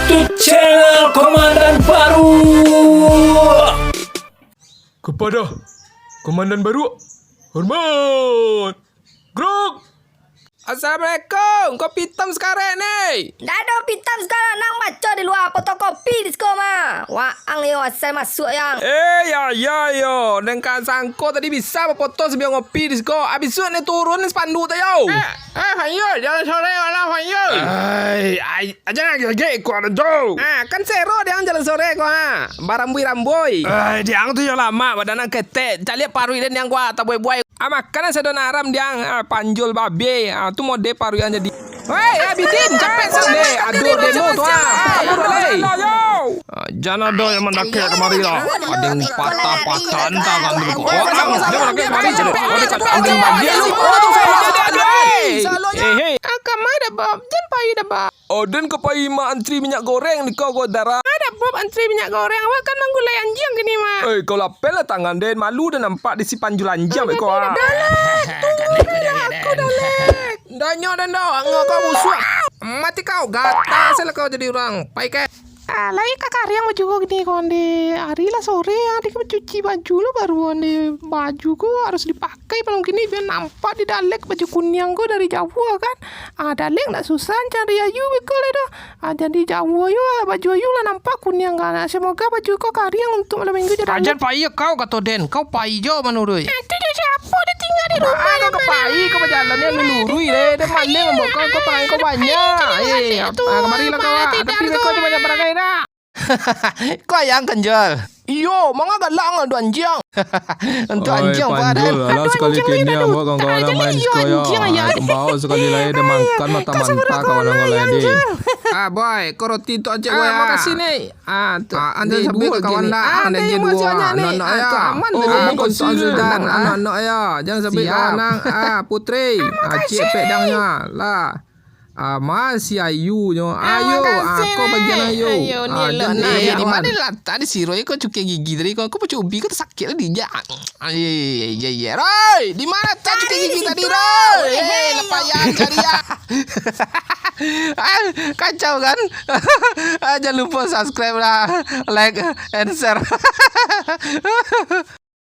YouTube channel Komandan Baru. Kepada Komandan Baru, hormat. Grok. Assalamualaikum. Kopi hitam sekarang ni. Dah ada pitam sekarang nak baca di luar fotokopi di sekolah mah. Wah, ang yo asal masuk yang. Ya. Dengan sangko tadi bisa foto sebelum ngopi di sekolah. Habis tu ni turun ni spanduk tu yo. Fayul, jangan sore malah Fayul. Jangan gigit kau ada tu. Kan sero dia jalan sore kau Barambui. Dia tu yang lama badan ketek. Tak lihat paru dia yang gua tak buai-buai. Makanan sedon aram dia panjul babe. Tu mode paru yang jadi. Hei, Abidin, capek sangat. Aduh, demo tu kabur boleh. Jangan ada yang mendaki kemari lah. Ada yang patah-patah entah kan dulu. Orang, dia mendaki kemari je. Ada kata angin bagian. Hei. Kamar dah Bob. Jangan payah dah Bob. Dan kepai mak antri minyak goreng di kau darah. Ada Bob antri minyak goreng. Awak kan manggulai anjing gini mak. Kau lapel lah tangan Den. Malu dah nampak di si panjul anjing kau. Dalek. Aku dalek. Danyo dan ngok kau busuk. Mati kau gata asal kau jadi orang. Baik ke? Lai kakak yang baju kau gini konde. Hari lah sore adik mencuci baju lo baru konde. Baju ku harus dipakai malam gini biar nampak di dalek baju kuning ku dari jauh kan. Dalek nak susah cari ayu bekal itu. Jadi jauh ayu baju ayu lah nampak kuning kan. Semoga baju kau kariang untuk malam minggu jadi. Ajar payah kau kata Den. Kau payah jo menurut. Itu dia siapa dia tinggal di rumah. Kau payah kau berjalannya lurui deh. Dia malah membawa kau perangai kau banyak. Kemari lah kau. Tapi kau cuma banyak perangai dah. Kau yang kenjal. Iyo, manga galak ngadu anjing. Untuk anjing pun ada. Alah sekali kini awak kawan-kawan main sekolah. Kembau sekali lagi dia makan mata-mata kawan-kawan lagi. Boy, kau roti tu aja boy. Makasih ni. Anda sambil kawan dah. Anda je dua. Anak ya. Aman dengan kau Sudan. Anak ya. Jangan sambil kawan nang. Putri. Cik pedangnya lah. Masih ayunya. Ayo, kau bagian ayo. Ni di mana lah? Tadi si Roy kau cukai gigi tadi kau percubi kau sakit lah dia. Ya. Roy, di mana tak cukai gigi tadi Roy? Lepayan cari ya. Kacau kan? Jangan lupa subscribe lah, like and share.